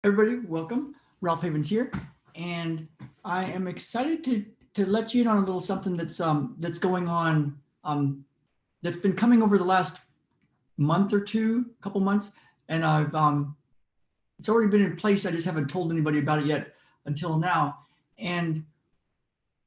Everybody, welcome. Ralph Havens here, and I am excited to let you in on a little something that's going on that's been coming over the last month or two, couple months, and I've it's already been in place. I just haven't told anybody about it yet until now. And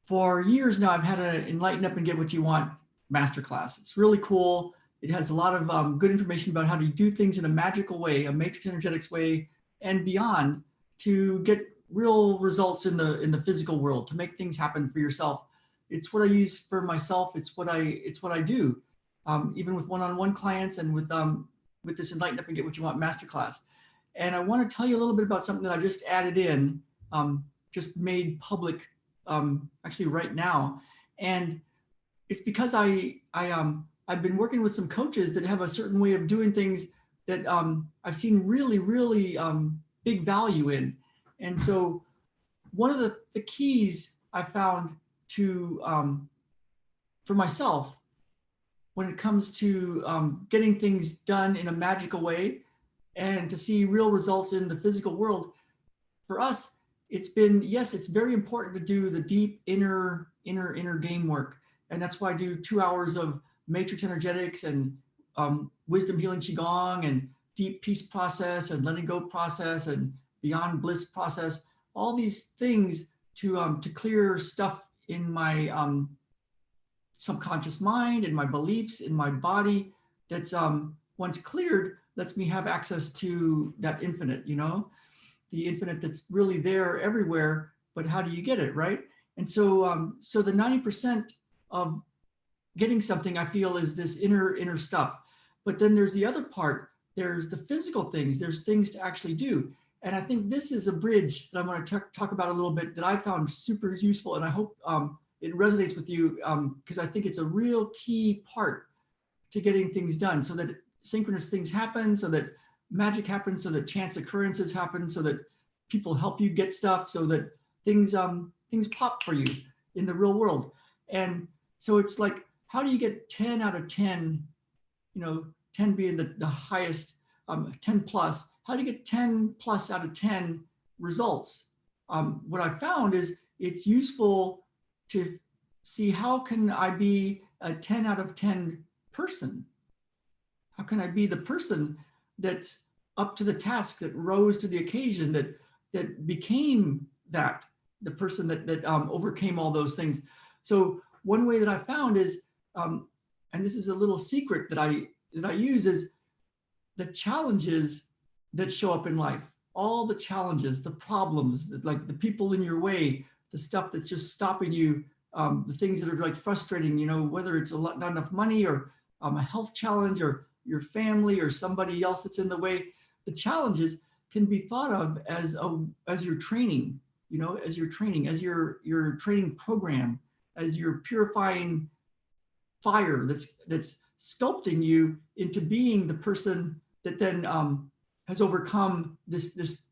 for years now, I've had an Enlighten Up and Get What You Want masterclass. It's really cool. It has a lot of good information about how to do things in a magical way, a matrix energetics way, and beyond to get real results in the physical world, to make things happen for yourself. It's what I use for myself. It's what I do, even with one-on-one clients and with this Enlighten Up and Get What You Want masterclass. And I want to tell you a little bit about something that I just added in, just made public actually right now. And it's because I've been working with some coaches that have a certain way of doing things that I've seen really big value in. And so one of the keys I found to for myself when it comes to getting things done in a magical way and to see real results in the physical world, for us, it's been, yes, it's very important to do the deep inner game work. And that's why I do 2 hours of matrix energetics and wisdom healing qigong and deep peace process and letting go process and beyond bliss process. All these things to clear stuff in my subconscious mind, in my beliefs, in my body. That's once cleared, lets me have access to that infinite. The infinite that's really there everywhere. But how do you get it, right? And so the 90% of getting something, I feel, is this inner stuff. But then there's the other part. There's the physical things. There's things to actually do. And I think this is a bridge that I'm going to talk about a little bit that I found super useful. And I hope it resonates with you because I think it's a real key part to getting things done, so that synchronous things happen, so that magic happens, so that chance occurrences happen, so that people help you get stuff, so that things pop for you in the real world. And so it's like, how do you get 10 out of 10, 10 being the highest, 10 plus, how do you get 10 plus out of 10 results? What I found is it's useful to see, how can I be a 10 out of 10 person? How can I be the person that's up to the task, that rose to the occasion, that became the person that overcame all those things? So one way that I found is, and this is a little secret that I use, is the challenges that show up in life, all the challenges, the problems, like the people in your way, the stuff that's just stopping you, the things that are like frustrating, whether it's not enough money or a health challenge or your family or somebody else that's in the way. The challenges can be thought of as your training, as your training, as your training program, as your purifying fire that's sculpting you into being the person that then has overcome this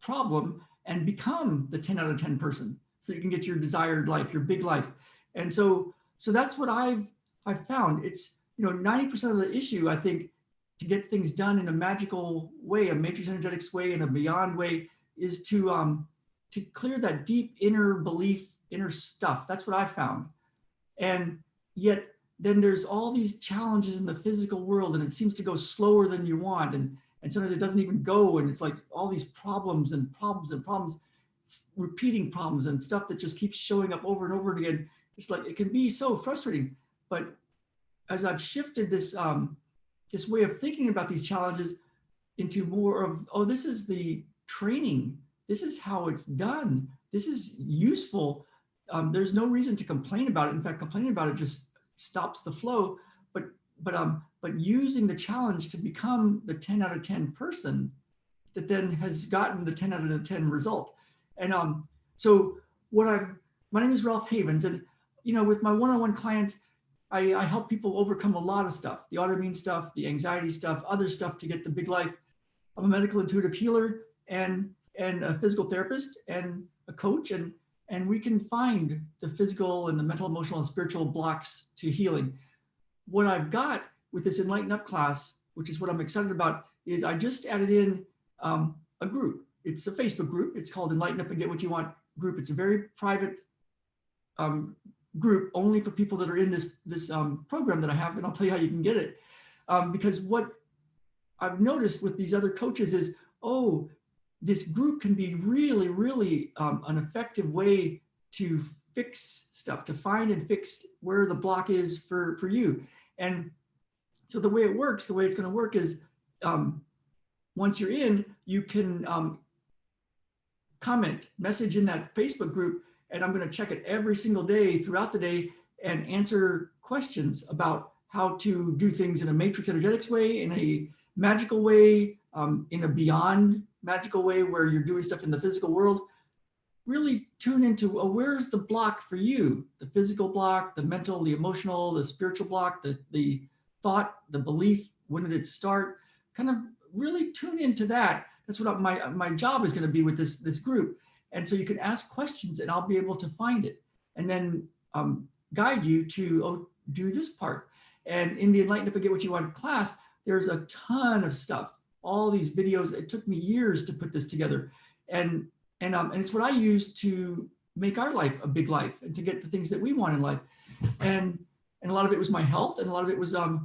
problem and become the 10 out of 10 person, so you can get your desired life, your big life. And so that's what I've found. It's 90% of the issue, I think, to get things done in a magical way, a matrix energetics way, and a beyond way, is to clear that deep inner belief, inner stuff. That's what I found. And yet then there's all these challenges in the physical world, and it seems to go slower than you want, and sometimes it doesn't even go, and it's like all these problems and problems and problems, repeating problems and stuff that just keeps showing up over and over again. It's like, it can be so frustrating. But as I've shifted this this way of thinking about these challenges into more of, oh, this is the training, this is how it's done, this is useful. There's no reason to complain about it. In fact, complaining about it just stops the flow. But using the challenge to become the 10 out of 10 person that then has gotten the 10 out of 10 result. And so my name is Ralph Havens, and with my one-on-one clients, I help people overcome a lot of stuff, the autoimmune stuff, the anxiety stuff, other stuff, to get the big life. I'm a medical intuitive healer and a physical therapist and a coach, and we can find the physical and the mental, emotional, and spiritual blocks to healing. What I've got with this Enlighten Up class, which is what I'm excited about, is I just added in a group. it's a Facebook group. It's called Enlighten Up and Get What You Want group. It's a very private group only for people that are in this program that I have, and I'll tell you how you can get it. Because what I've noticed with these other coaches is, oh, this group can be really, really an effective way to fix stuff, to find and fix where the block is for you. And so the way it works, the way it's going to work is once you're in, you can comment, message in that Facebook group, and I'm going to check it every single day throughout the day and answer questions about how to do things in a matrix energetics way, in a magical way, in a beyond magical way where you're doing stuff in the physical world. Really tune into where's the block for you, the physical block, the mental, the emotional, the spiritual block, the thought, the belief, when did it start? Kind of really tune into that. That's what my job is going to be with this group. And so you can ask questions and I'll be able to find it and then guide you to do this part. And in the Enlighten Up and Get What You Want class, there's a ton of stuff, all these videos. It took me years to put this together. And it's what I use to make our life a big life and to get the things that we want in life. And a lot of it was my health, and a lot of it was to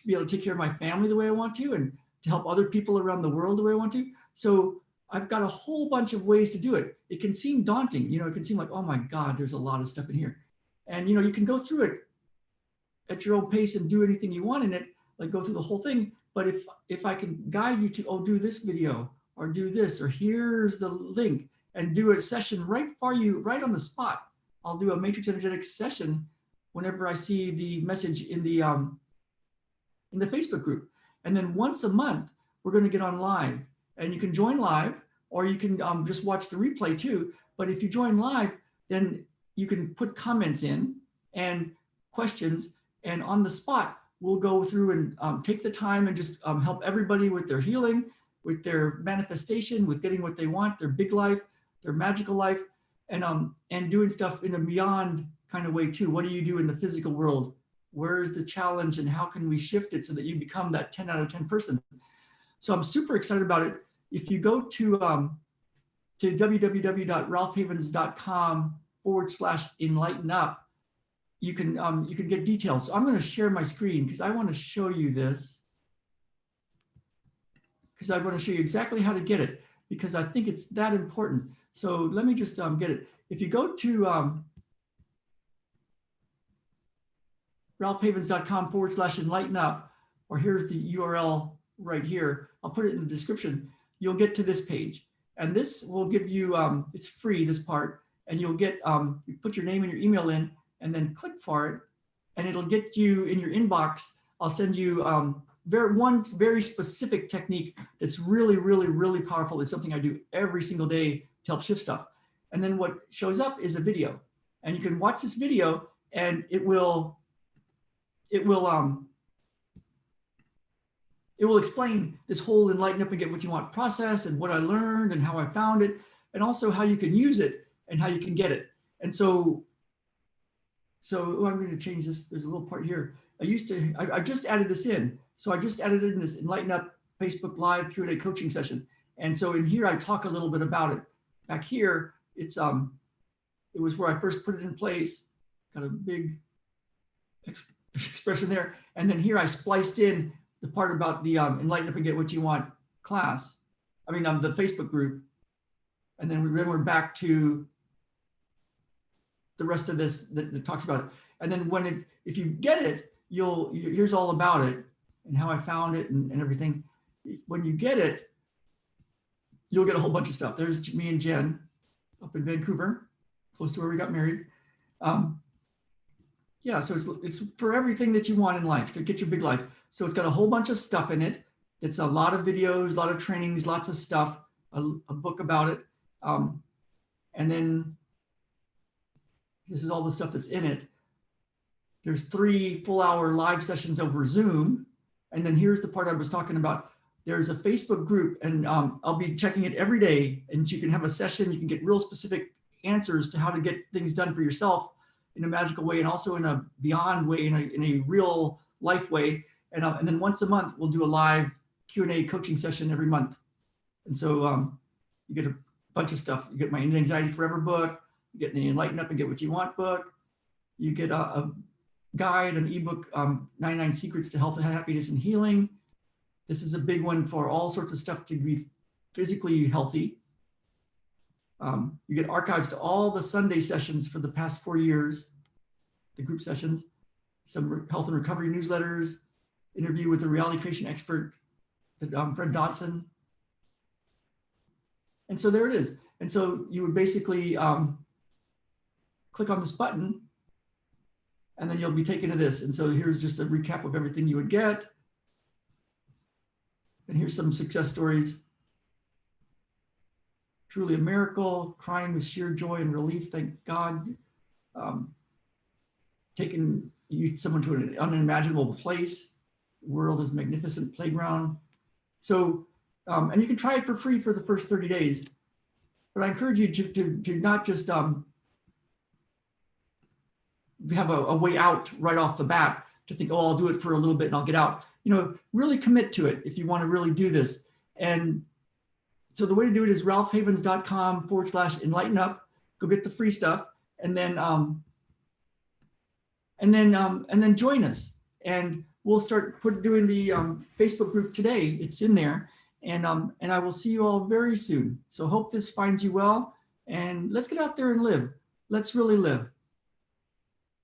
be able to take care of my family the way I want to, and to help other people around the world the way I want to. So I've got a whole bunch of ways to do it. It can seem daunting, it can seem like, oh my God, there's a lot of stuff in here. And you can go through it at your own pace and do anything you want in it, like go through the whole thing. But if I can guide you to, do this video, or do this, or here's the link, and do a session right for you, right on the spot. I'll do a matrix energetics session whenever I see the message in the Facebook group. And then once a month, we're going to get on live, and you can join live, or you can just watch the replay too. But if you join live, then you can put comments in and questions, and on the spot, we'll go through and take the time and just help everybody with their healing, with their manifestation, with getting what they want, their big life, their magical life, and doing stuff in a beyond kind of way too. What do you do in the physical world? Where is the challenge, and how can we shift it so that you become that 10 out of 10 person? So I'm super excited about it. If you go to www.ralphhavens.com/enlighten up, you can get details. So I'm going to share my screen because I want to show you this, because I want to show you exactly how to get it, because I think it's that important. So let me just get it. If you go to ralphhavens.com/enlighten up, or here's the URL right here, I'll put it in the description, you'll get to this page. And this will give you, it's free, this part, and you'll get, you put your name and your email in, and then click for it, and it'll get you in your inbox. I'll send you one very specific technique that's really, really, really powerful. It's something I do every single day to help shift stuff. And then what shows up is a video, and you can watch this video, and it will explain this whole Enlighten Up and Get What You Want process, and what I learned and how I found it, and also how you can use it and how you can get it. And so I'm going to change this. There's a little part here. I just added this in. So I just added in this Enlighten Up Facebook Live Q&A coaching session. And so in here, I talk a little bit about it. Back here, it was where I first put it in place. Got a big expression there. And then here I spliced in the part about the Enlighten Up and Get What You Want class. I mean, the Facebook group. And then we're back to the rest of this that talks about it. And then if you get it, here's all about it and how I found it and everything. When you get it, you'll get a whole bunch of stuff. There's me and Jen up in Vancouver, close to where we got married. Yeah, so it's for everything that you want in life, to get your big life. So it's got a whole bunch of stuff in it. It's a lot of videos, a lot of trainings, lots of stuff, a book about it. And then this is all the stuff that's in it. There's 3 full-hour live sessions over Zoom. And then here's the part I was talking about. There's a Facebook group, and I'll be checking it every day. And you can have a session. You can get real specific answers to how to get things done for yourself in a magical way, and also in a beyond way, in a real life way. And then once a month, we'll do a live Q&A coaching session every month. And so You get a bunch of stuff. You get my Anxiety Forever book. You get the Enlighten Up and Get What You Want book. You get a guide, an ebook, 99 Secrets to Health, Happiness, and Healing. This is a big one for all sorts of stuff to be physically healthy. You get archives to all the Sunday sessions for the past 4 years, the group sessions, some health and recovery newsletters, interview with a reality creation expert, Fred Dodson. And so there it is. And so you would basically click on this button, and then you'll be taken to this. And so here's just a recap of everything you would get. And here's some success stories. Truly a miracle, crying with sheer joy and relief, thank God. Taking someone to an unimaginable place. World is magnificent playground. So, and you can try it for free for the first 30 days. But I encourage you to not just have a way out right off the bat, to think, oh, I'll do it for a little bit and I'll get out. You know, really commit to it if you want to really do this. And so the way to do it is ralphhavens.com/enlighten-up. Go get the free stuff, and then join us. And we'll start doing the Facebook group today. It's in there, and I will see you all very soon. So hope this finds you well, and let's get out there and live. Let's really live.